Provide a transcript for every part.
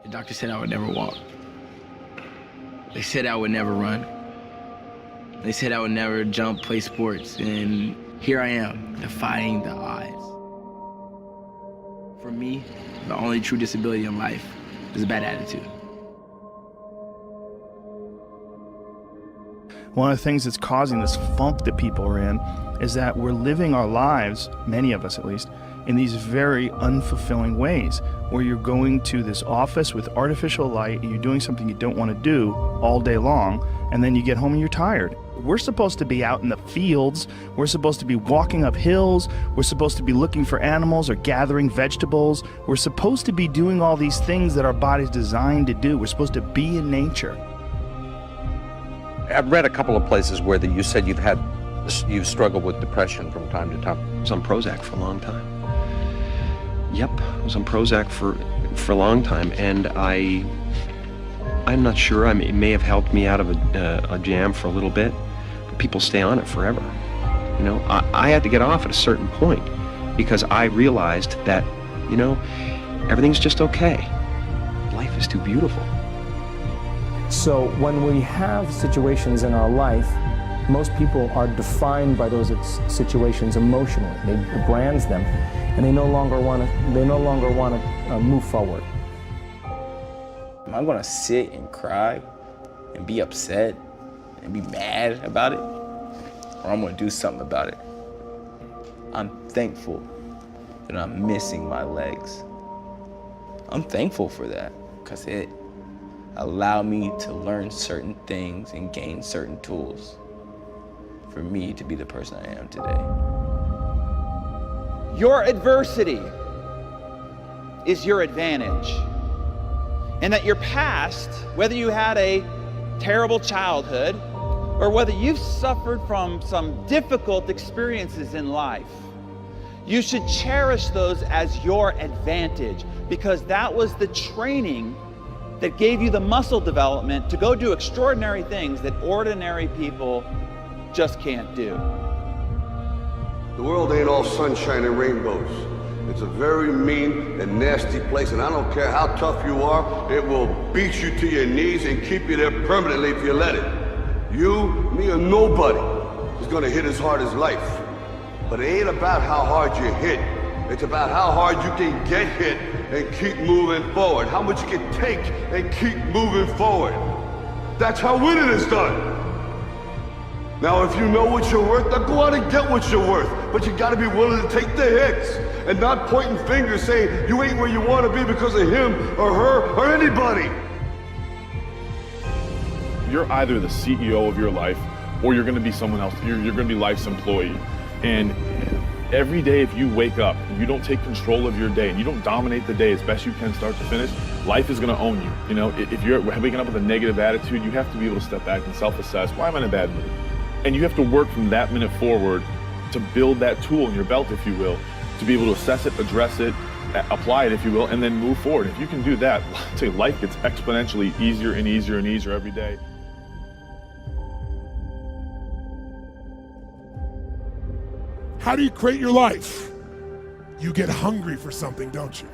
The doctor said I would never walk. They said I would never run. They said I would never jump, play sports, and here I am, defying the odds. For me, the only true disability in life is a bad attitude. One of the things that's causing this funk that people are in is that we're living our lives, many of us at least, in these very unfulfilling ways, where you're going to this office with artificial light and you're doing something you don't want to do all day long, and then you get home and you're tired. We're supposed to be out in the fields, we're supposed to be walking up hills, we're supposed to be looking for animals or gathering vegetables, we're supposed to be doing all these things that our body's designed to do. We're supposed to be in nature. I've read a couple of places where you said you've struggled with depression from time to time. I was on Prozac for a long time. Yep, I was on Prozac for a long time, and I'm not sure. It may have helped me out of a jam for a little bit, but people stay on it forever. You know, I had to get off at a certain point because I realized that, you know, everything's just okay. Life is too beautiful. So when we have situations in our life, most people are defined by those situations emotionally. They brands them, and they no longer want to move forward. Am I gonna sit and cry and be upset and be mad about it? Or I'm gonna do something about it? I'm thankful that I'm missing my legs. I'm thankful for that, because it allowed me to learn certain things and gain certain tools for me to be the person I am today. Your adversity is your advantage. And that your past, whether you had a terrible childhood or whether you've suffered from some difficult experiences in life, you should cherish those as your advantage, because that was the training that gave you the muscle development to go do extraordinary things that ordinary people just can't do. The world ain't all sunshine and rainbows. It's a very mean and nasty place, and I don't care how tough you are, it will beat you to your knees and keep you there permanently if you let it. You, me, or nobody is gonna hit as hard as life. But it ain't about how hard you hit. It's about how hard you can get hit and keep moving forward. How much you can take and keep moving forward. That's how winning is done. Now, if you know what you're worth, then go out and get what you're worth. But you gotta be willing to take the hits and not pointing fingers saying you ain't where you wanna be because of him or her or anybody. You're either the CEO of your life or you're gonna be someone else. You're gonna be life's employee. And every day if you wake up and you don't take control of your day and you don't dominate the day as best you can start to finish, life is gonna own you. You know, if you're waking up with a negative attitude, you have to be able to step back and self-assess, why am I in a bad mood? And you have to work from that minute forward to build that tool in your belt, if you will, to be able to assess it, address it, apply it, if you will, and then move forward. If you can do that, I'll tell you, life gets exponentially easier and easier and easier every day. How do you create your life? You get hungry for something, don't you?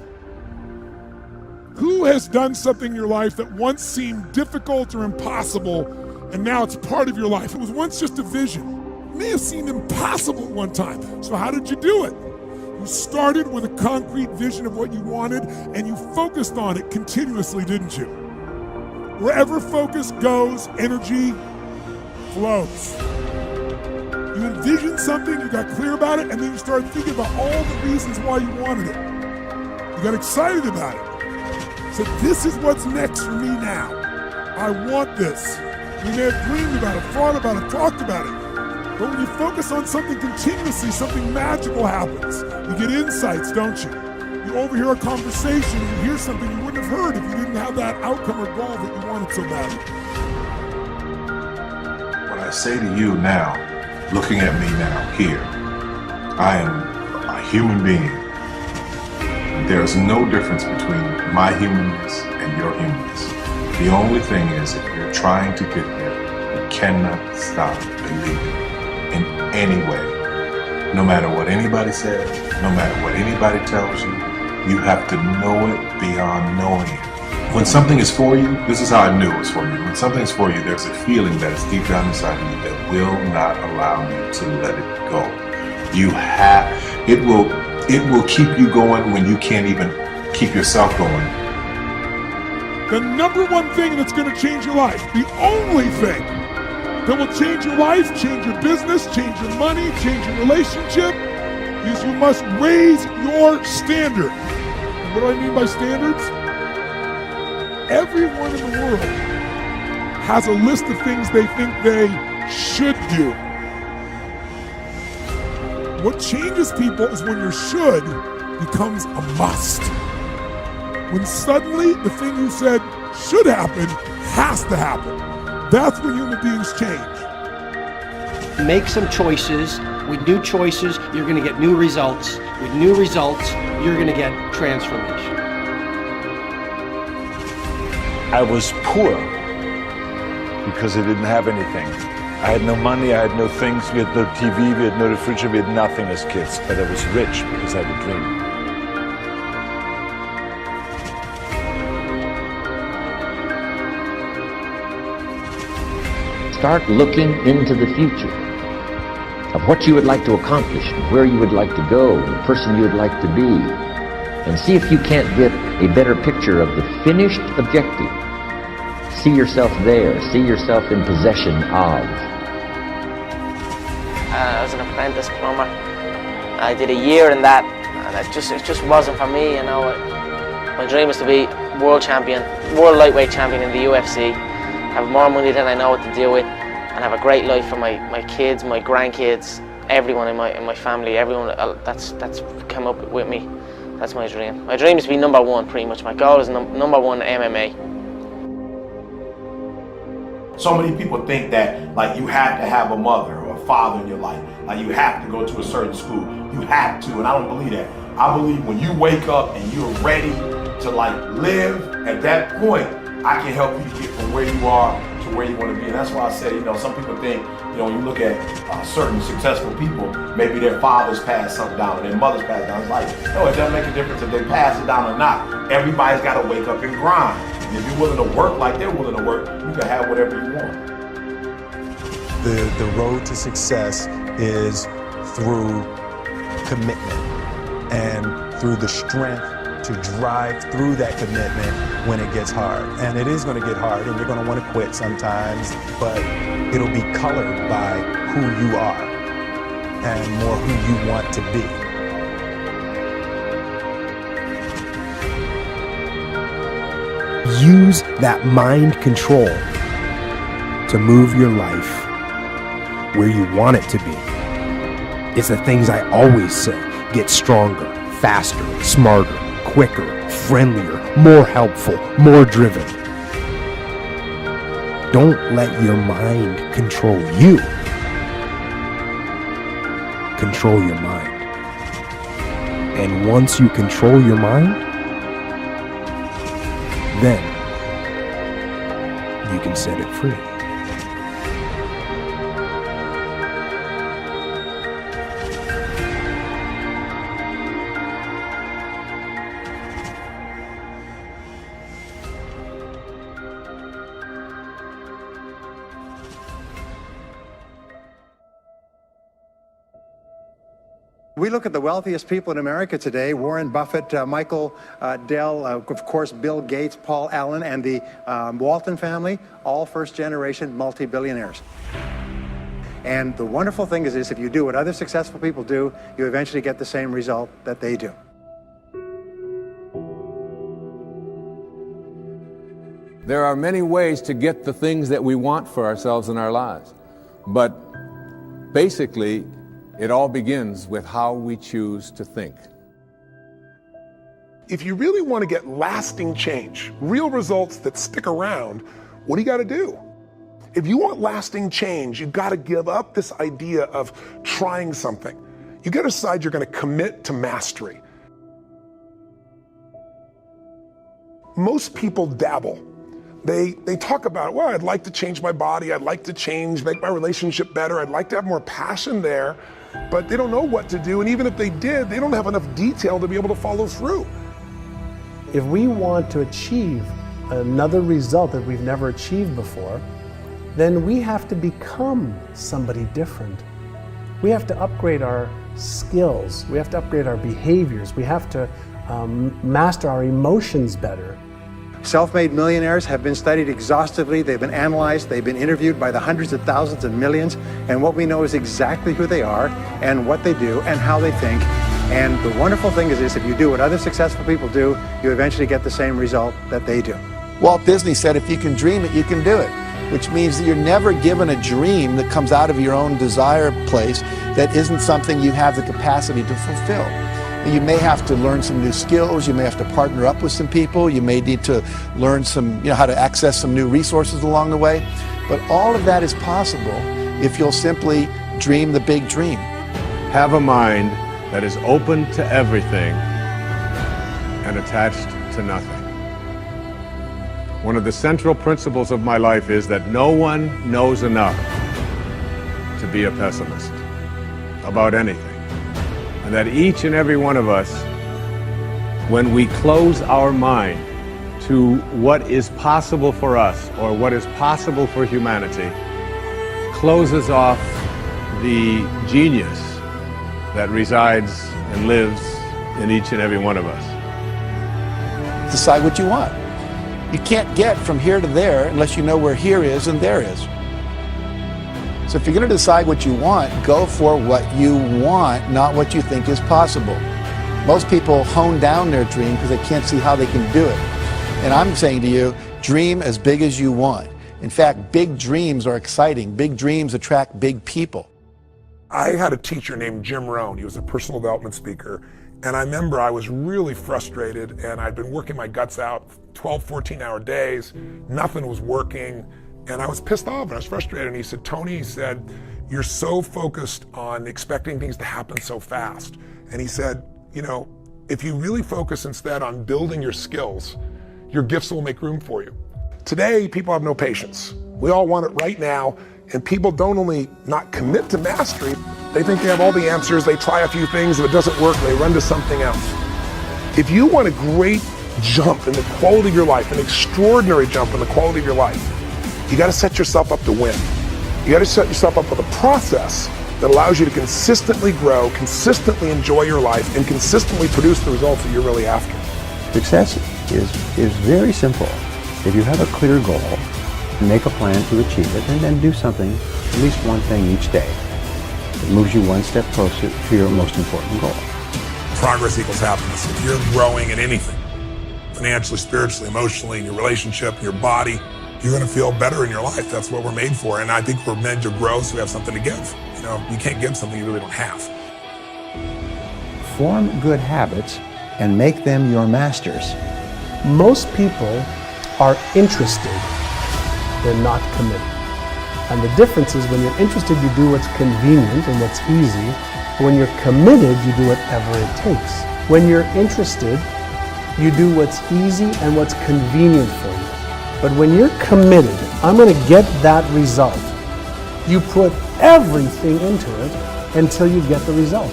Who has done something in your life that once seemed difficult or impossible, and now it's part of your life? It was once just a vision. It may have seemed impossible at one time. So how did you do it? You started with a concrete vision of what you wanted, and you focused on it continuously, didn't you? Wherever focus goes, energy flows. You envisioned something, you got clear about it, and then you started thinking about all the reasons why you wanted it. You got excited about it. So this is what's next for me now. I want this. You may have dreamed about it, thought about it, talked about it. But when you focus on something continuously, something magical happens. You get insights, don't you? You overhear a conversation, you hear something you wouldn't have heard if you didn't have that outcome or goal that you wanted so badly. What I say to you now, looking at me now, here, I am a human being. There's no difference between my humanness and your humanness. The only thing is, if you're trying to get there, you cannot stop believing in any way. No matter what anybody says, no matter what anybody tells you, you have to know it beyond knowing it. when something is for you, this is how I knew it was for me. When something is for you, there's a feeling that is deep down inside of you that will not allow you to let it go. It will keep you going when you can't even keep yourself going. The number one thing that's going to change your life, the only thing that will change your life, change your business, change your money, change your relationship, is you must raise your standard. And what do I mean by standards? Everyone in the world has a list of things they think they should do. What changes people is when your should becomes a must. When suddenly the thing you said should happen has to happen. That's when human beings change. Make some choices. With new choices, you're going to get new results. With new results, you're going to get transformation. I was poor because I didn't have anything. I had no money, I had no things, we had no TV, we had no refrigerator, we had nothing as kids. But I was rich because I had a dream. Start looking into the future of what you would like to accomplish, where you would like to go, the person you would like to be, and see if you can't get a better picture of the finished objective. See yourself there, see yourself in possession of. I was an apprentice plumber. I did a year in that, and it just wasn't for me, you know. My dream is to be world champion, world lightweight champion in the UFC, have more money than I know what to do with, and have a great life for my kids, my grandkids, everyone in my family, everyone that's come up with me. That's my dream. My dream is to be number one, pretty much. My goal is number one MMA. So many people think that like you have to have a mother or a father in your life. Like you have to go to a certain school. You have to, and I don't believe that. I believe when you wake up and you're ready to like live, at that point, I can help you to get from where you are to where you want to be. And that's why I say, you know, some people think, you know, when you look at certain successful people, maybe their fathers passed something down or their mothers passed down. It's like, no, it doesn't make a difference if they pass it down or not. Everybody's got to wake up and grind. And if you're willing to work like they're willing to work, you can have whatever you want. The road to success is through commitment and through the strength to drive through that commitment when it gets hard. And it is going to get hard and you're going to want to quit sometimes, but it'll be colored by who you are and more who you want to be. Use that mind control to move your life where you want it to be. It's the things I always say. Get stronger, faster, smarter, quicker, friendlier, more helpful, more driven. Don't let your mind control you. Control your mind. And once you control your mind, then you can set it free. We look at the wealthiest people in America today, Warren Buffett, Michael Dell, of course, Bill Gates, Paul Allen, and the Walton family, all first-generation multi-billionaires. And the wonderful thing is this, if you do what other successful people do, you eventually get the same result that they do. There are many ways to get the things that we want for ourselves in our lives. But basically, it all begins with how we choose to think. If you really want to get lasting change, real results that stick around, what do you got to do? If you want lasting change, you've got to give up this idea of trying something. You got to decide you're going to commit to mastery. Most people dabble. They talk about, well, I'd like to change my body, I'd like to change, make my relationship better, I'd like to have more passion there, but they don't know what to do, and even if they did, they don't have enough detail to be able to follow through. If we want to achieve another result that we've never achieved before, then we have to become somebody different. We have to upgrade our skills. We have to upgrade our behaviors. We have to master our emotions better. Self-made millionaires have been studied exhaustively. They've been analyzed. They've been interviewed by the hundreds of thousands and millions. And what we know is exactly who they are and what they do and how they think. And the wonderful thing is this: if you do what other successful people do, you eventually get the same result that they do. Walt Disney said, if you can dream it, you can do it, which means that you're never given a dream that comes out of your own desire place that isn't something you have the capacity to fulfill. You may have to learn some new skills, you may have to partner up with some people, you may need to learn some, how to access some new resources along the way, but all of that is possible if you'll simply dream the big dream. Have a mind that is open to everything and attached to nothing. One of the central principles of my life is that no one knows enough to be a pessimist about anything. And that each and every one of us, when we close our mind to what is possible for us or what is possible for humanity, closes off the genius that resides and lives in each and every one of us. Decide what you want. You can't get from here to there unless you know where here is and there is. So if you're going to decide what you want, go for what you want, not what you think is possible. Most people hone down their dream because they can't see how they can do it. And I'm saying to you, dream as big as you want. In fact, big dreams are exciting. Big dreams attract big people. I had a teacher named Jim Rohn. He was a personal development speaker. And I remember I was really frustrated, and I'd been working my guts out 12, 14-hour days. Nothing was working. And I was pissed off and I was frustrated. And he said, Tony, he said, you're so focused on expecting things to happen so fast. And he said, if you really focus instead on building your skills, your gifts will make room for you. Today, people have no patience. We all want it right now. And people don't only not commit to mastery, they think they have all the answers. They try a few things. If it doesn't work, they run to something else. If you want a great jump in the quality of your life, an extraordinary jump in the quality of your life, you got to set yourself up to win. You got to set yourself up with a process that allows you to consistently grow, consistently enjoy your life, and consistently produce the results that you're really after. Success is very simple. If you have a clear goal, make a plan to achieve it, and then do something, at least one thing each day, that moves you one step closer to your most important goal. Progress equals happiness. If you're growing in anything, financially, spiritually, emotionally, in your relationship, in your body, you're going to feel better in your life. That's what we're made for. And I think we're meant to grow so we have something to give. You can't give something you really don't have. Form good habits and make them your masters. Most people are interested, they're not committed. And the difference is when you're interested, you do what's convenient and what's easy. When you're committed, you do whatever it takes. When you're interested, you do what's easy and what's convenient for you. But when you're committed, I'm going to get that result, you put everything into it until you get the result.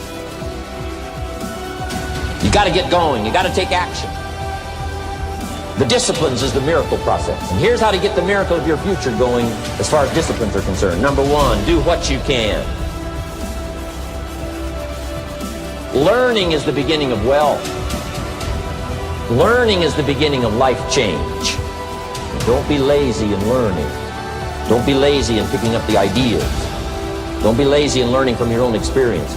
You got to get going. You got to take action. The disciplines is the miracle process. And here's how to get the miracle of your future going as far as disciplines are concerned. Number one, do what you can. Learning is the beginning of wealth. Learning is the beginning of life change. Don't be lazy in learning. Don't be lazy in picking up the ideas. Don't be lazy in learning from your own experience.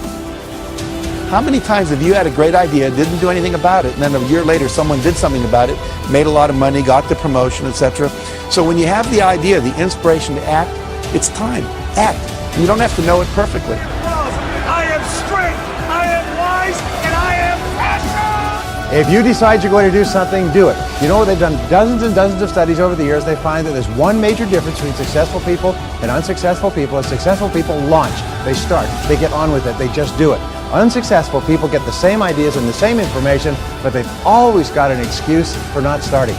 How many times have you had a great idea, didn't do anything about it, and then a year later someone did something about it, made a lot of money, got the promotion, etc. So when you have the idea, the inspiration to act, it's time. Act. You don't have to know it perfectly. I am straight, I am wise, and I am passionate! If you decide you're going to do something, do it. You know what? They've done dozens and dozens of studies over the years. They find that there's one major difference between successful people and unsuccessful people. And successful people launch. They start. They get on with it. They just do it. Unsuccessful people get the same ideas and the same information, but they've always got an excuse for not starting.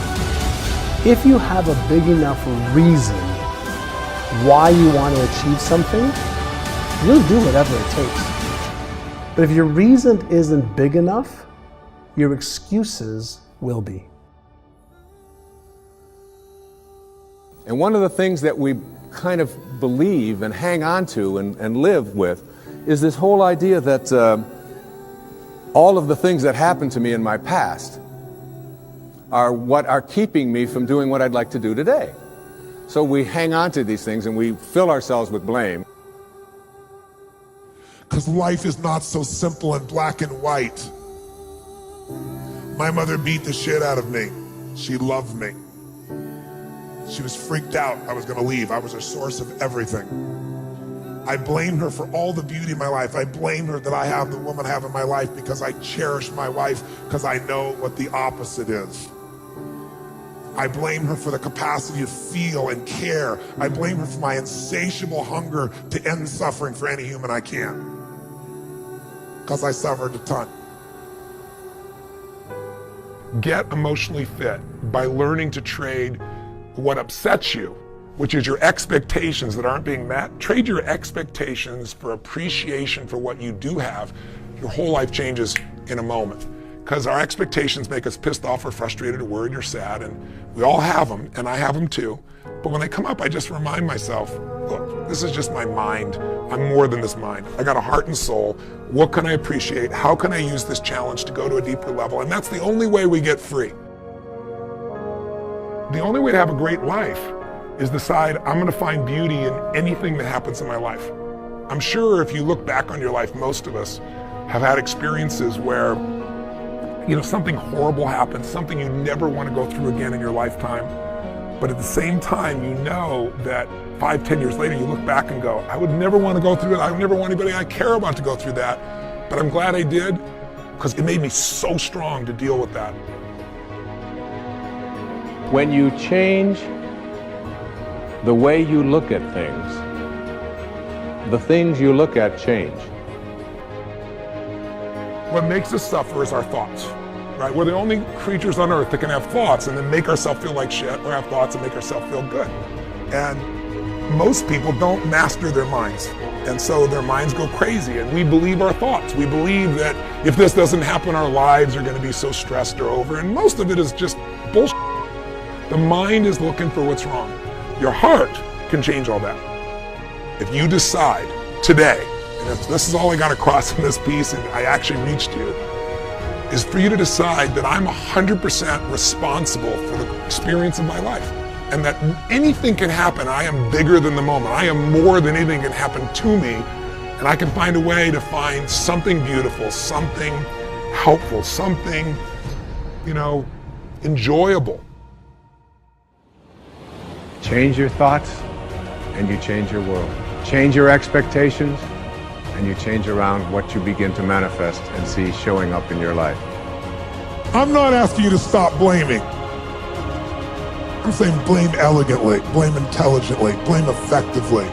If you have a big enough reason why you want to achieve something, you'll do whatever it takes. But if your reason isn't big enough, your excuses will be. And one of the things that we kind of believe and hang on to and live with is this whole idea that all of the things that happened to me in my past are what are keeping me from doing what I'd like to do today. So we hang on to these things and we fill ourselves with blame. Because life is not so simple and black and white. My mother beat the shit out of me. She loved me. She was freaked out I was gonna leave. I was her source of everything. I blame her for all the beauty in my life. I blame her that I have the woman I have in my life because I cherish my wife, because I know what the opposite is. I blame her for the capacity to feel and care. I blame her for my insatiable hunger to end suffering for any human I can. Because I suffered a ton. Get emotionally fit by learning to trade what upsets you, which is your expectations that aren't being met. Trade your expectations for appreciation for what you do have. Your whole life changes in a moment. Because our expectations make us pissed off or frustrated or worried or sad, and we all have them, and I have them too. But when they come up, I just remind myself, look, this is just my mind. I'm more than this mind. I got a heart and soul. What can I appreciate? How can I use this challenge to go to a deeper level? And that's the only way we get free. The only way to have a great life is decide I'm gonna find beauty in anything that happens in my life. I'm sure if you look back on your life, most of us have had experiences where something horrible happens, something you never want to go through again in your lifetime. But at the same time, you know that 5, 10 years later, you look back and go, I would never want to go through it. I would never want anybody I care about to go through that. But I'm glad I did, because it made me so strong to deal with that. When you change the way you look at things, the things you look at change. What makes us suffer is our thoughts, right? We're the only creatures on earth that can have thoughts and then make ourselves feel like shit, or have thoughts and make ourselves feel good. And most people don't master their minds. And so their minds go crazy, and we believe our thoughts. We believe that if this doesn't happen, our lives are gonna be so stressed or over, and most of it is just bullshit. The mind is looking for what's wrong. Your heart can change all that. If you decide today, and if this is all I got across in this piece and I actually reached you, is for you to decide that I'm 100% responsible for the experience of my life. And that anything can happen. I am bigger than the moment. I am more than anything can happen to me. And I can find a way to find something beautiful, something helpful, something, enjoyable. Change your thoughts, and you change your world. Change your expectations, and you change around what you begin to manifest and see showing up in your life. I'm not asking you to stop blaming. I'm saying blame elegantly, blame intelligently, blame effectively.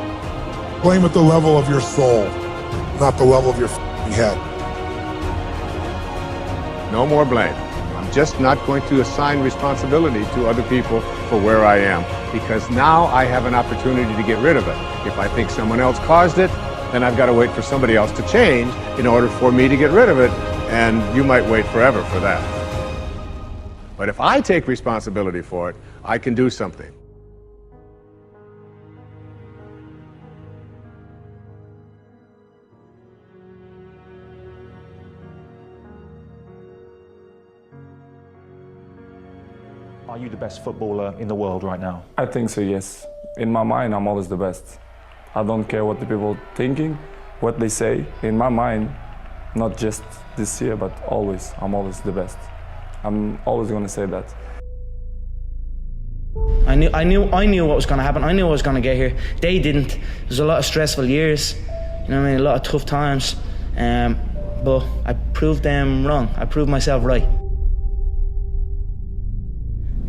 Blame at the level of your soul, not the level of your head. No more blame. I'm just not going to assign responsibility to other people for where I am, because now I have an opportunity to get rid of it. If I think someone else caused it, then I've got to wait for somebody else to change in order for me to get rid of it, and you might wait forever for that. But if I take responsibility for it, I can do something. Are you the best footballer in the world right now? I think so, yes. In my mind, I'm always the best. I don't care what the people are thinking, what they say. In my mind, not just this year, but always, I'm always the best. I'm always going to say that. I knew what was going to happen. I knew I was going to get here. They didn't. There's a lot of stressful years, a lot of tough times. But I proved them wrong. I proved myself right.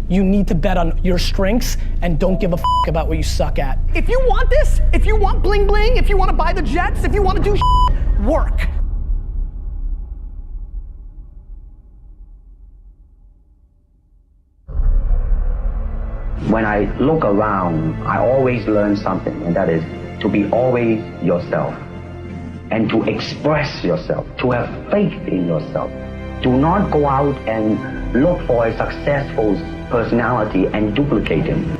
You need to bet on your strengths and don't give a about what you suck at. If you want this, if you want bling bling, if you want to buy the jets, if you want to do work. When I look around, I always learn something, and that is to be always yourself and to express yourself, to have faith in yourself. Do not go out and look for a successful personality and duplicate him.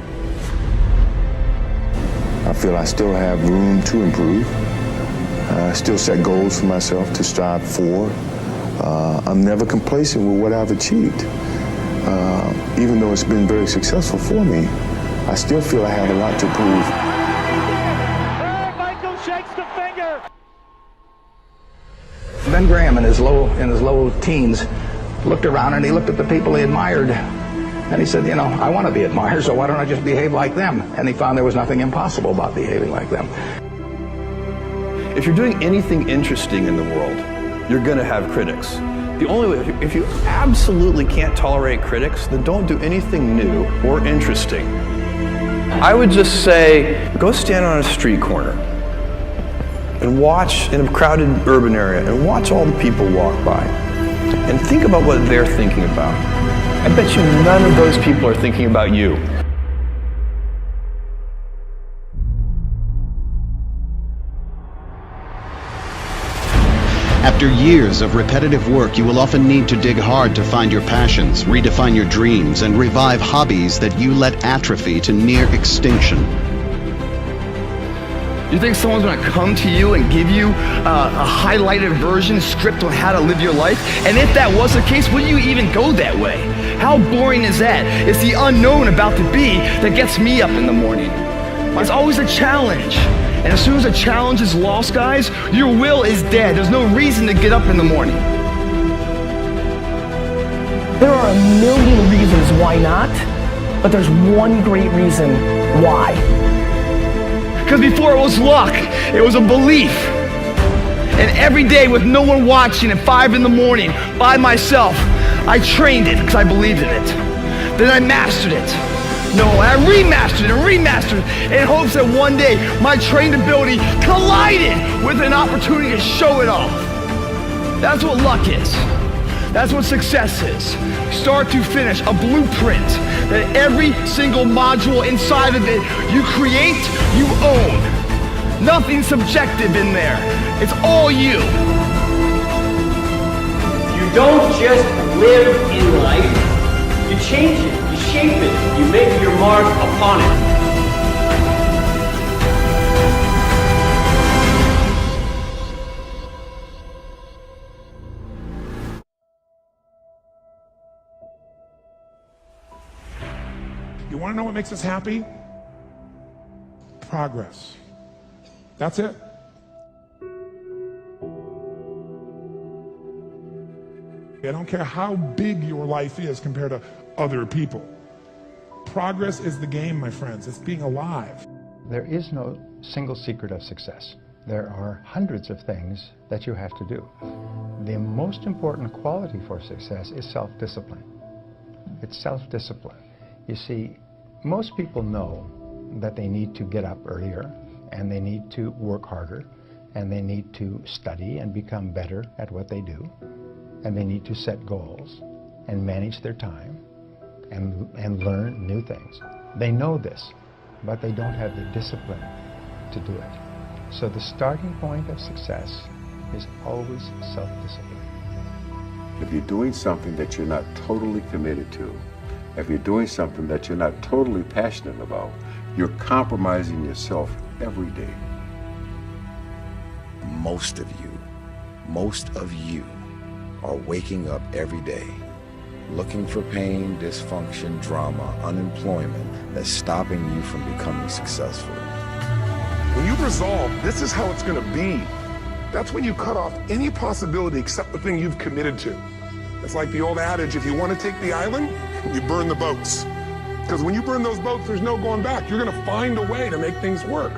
I feel I still have room to improve. I still set goals for myself to strive for. I'm never complacent with what I've achieved. Even though it's been very successful for me, I still feel I have a lot to prove. Michael shakes the finger. Ben Graham in his low teens looked around and he looked at the people he admired. And he said, you know, I want to be admired, so why don't I just behave like them? And he found there was nothing impossible about behaving like them. If you're doing anything interesting in the world, you're going to have critics. The only way, if you absolutely can't tolerate critics, then don't do anything new or interesting. I would just say, go stand on a street corner and watch in a crowded urban area and watch all the people walk by and think about what they're thinking about. I bet you none of those people are thinking about you. After years of repetitive work, you will often need to dig hard to find your passions, redefine your dreams, and revive hobbies that you let atrophy to near extinction. You think someone's gonna come to you and give you a highlighted version, script on how to live your life? And if that was the case, would you even go that way? How boring is that? It's the unknown about to be that gets me up in the morning. It's always a challenge. And as soon as a challenge is lost, guys, your will is dead. There's no reason to get up in the morning. There are a million reasons why not, but there's one great reason why. Because before it was luck, it was a belief. And every day with no one watching at 5 in the morning by myself, I trained it because I believed in it. Then I mastered it. No, I remastered it in hopes that one day my trained ability collided with an opportunity to show it off. That's what luck is. That's what success is. Start to finish, a blueprint that every single module inside of it you create, you own. Nothing subjective in there. It's all you. You don't just live in life, you change it. Shape it. You make your mark upon it. You want to know what makes us happy? Progress. That's it. I don't care how big your life is compared to other people. Progress is the game, my friends. It's being alive. There is no single secret of success. There are hundreds of things that you have to do. The most important quality for success is self-discipline. It's self-discipline. You see, most people know that they need to get up earlier, and they need to work harder, and they need to study and become better at what they do, and they need to set goals and manage their time and learn new things. They know this, but they don't have the discipline to do it. So the starting point of success is always self-discipline. If you're doing something that you're not totally committed to, if you're doing something that you're not totally passionate about, you're compromising yourself every day. Most of you are waking up every day looking for pain, dysfunction, drama, unemployment that's stopping you from becoming successful. When you resolve, this is how it's going to be. That's when you cut off any possibility except the thing you've committed to. It's like the old adage, if you want to take the island, you burn the boats. Because when you burn those boats, there's no going back. You're going to find a way to make things work.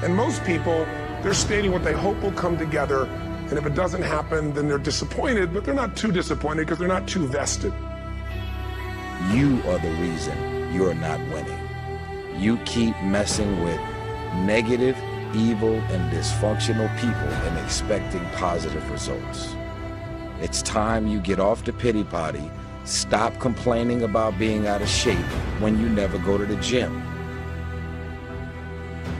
And most people, they're stating what they hope will come together, and if it doesn't happen, then they're disappointed, but they're not too disappointed because they're not too vested. You are the reason you're not winning. You keep messing with negative, evil, and dysfunctional people and expecting positive results. It's time you get off the pity potty, stop complaining about being out of shape when you never go to the gym.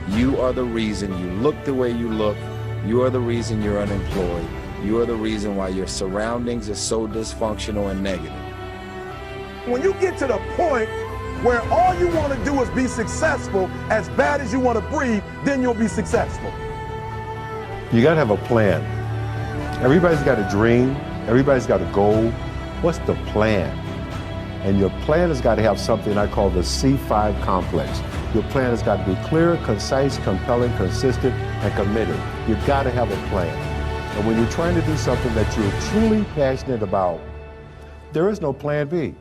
You are the reason you look the way you look. You are the reason you're unemployed. You are the reason why your surroundings are so dysfunctional and negative. When you get to the point where all you want to do is be successful, as bad as you want to breathe, then you'll be successful. You got to have a plan. Everybody's got a dream. Everybody's got a goal. What's the plan? And your plan has got to have something I call the C5 complex. Your plan has got to be clear, concise, compelling, consistent, and committed. You've got to have a plan. And when you're trying to do something that you're truly passionate about, there is no plan B.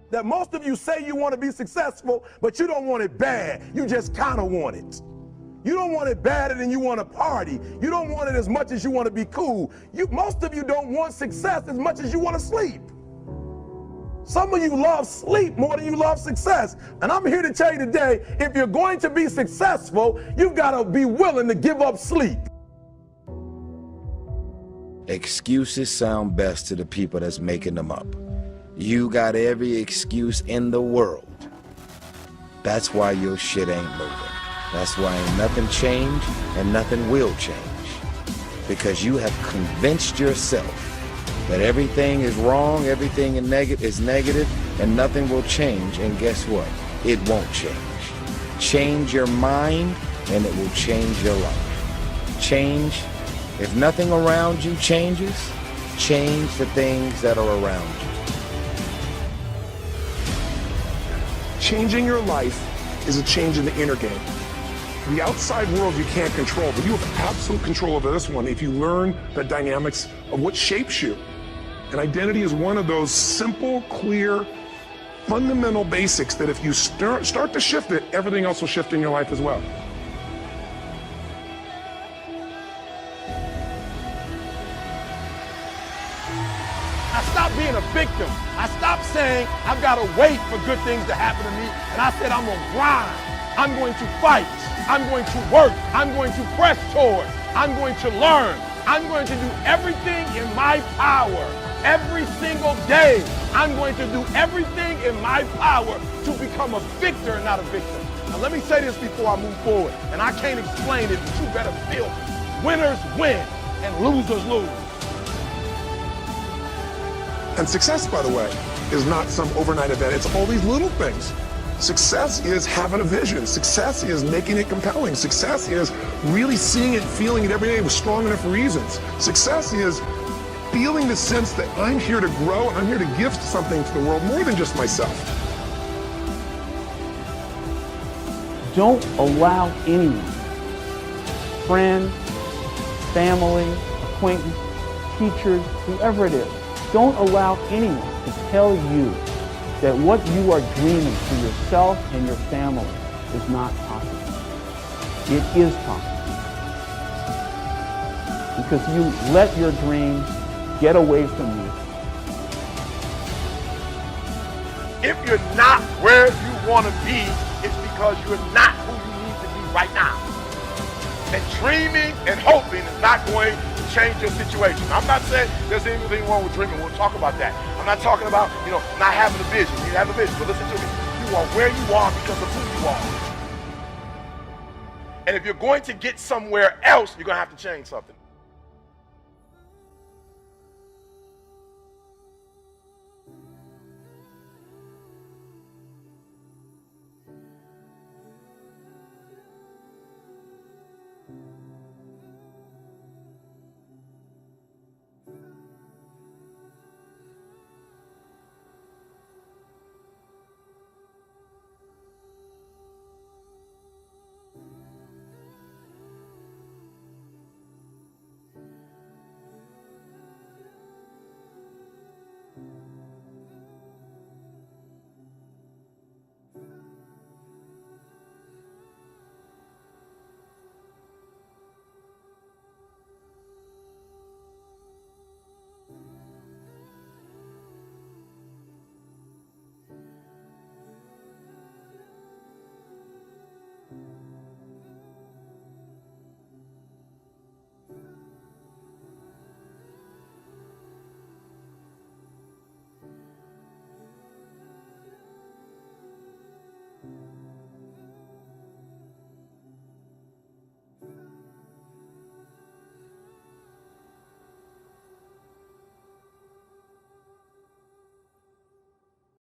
That most of you say you want to be successful, but you don't want it bad. You just kind of want it. You don't want it badder than you want to party. You don't want it as much as you want to be cool. Most of you don't want success as much as you want to sleep. Some of you love sleep more than you love success. And I'm here to tell you today, if you're going to be successful, you've got to be willing to give up sleep. Excuses sound best to the people that's making them up. You got every excuse in the world. That's why your shit ain't moving. That's why ain't nothing changed and nothing will change. Because you have convinced yourself that everything is wrong, everything is negative, and nothing will change. And guess what? It won't change. Change your mind and it will change your life. Change. If nothing around you changes, change the things that are around you. Changing your life is a change in the inner game. The outside world you can't control, but you have absolute control over this one if you learn the dynamics of what shapes you. And identity is one of those simple, clear, fundamental basics that if you start to shift it, everything else will shift in your life as well. I stopped being a victim. I stopped saying I've got to wait for good things to happen to me. And I said I'm going to grind. I'm going to fight. I'm going to work. I'm going to press toward. I'm going to learn. I'm going to do everything in my power. Every single day, I'm going to do everything in my power to become a victor and not a victim. Now let me say this before I move forward, and I can't explain it, but you better feel me. Winners win and losers lose. And success, by the way, is not some overnight event. It's all these little things. Success is having a vision. Success is making it compelling. Success is really seeing it, feeling it every day with strong enough reasons. Success is feeling the sense that I'm here to grow and I'm here to give something to the world more than just myself. Don't allow anyone, friend, family, acquaintance, teachers, whoever it is, don't allow anyone to tell you that what you are dreaming for yourself and your family is not possible. It is possible. Because you let your dreams get away from you. If you're not where you want to be, it's because you're not who you need to be right now. And dreaming and hoping is not going to change your situation. I'm not saying there's anything wrong with dreaming. We'll talk about that. I'm not talking about, not having a vision. You have a vision, but listen to me. You are where you are because of who you are. And if you're going to get somewhere else, you're going to have to change something.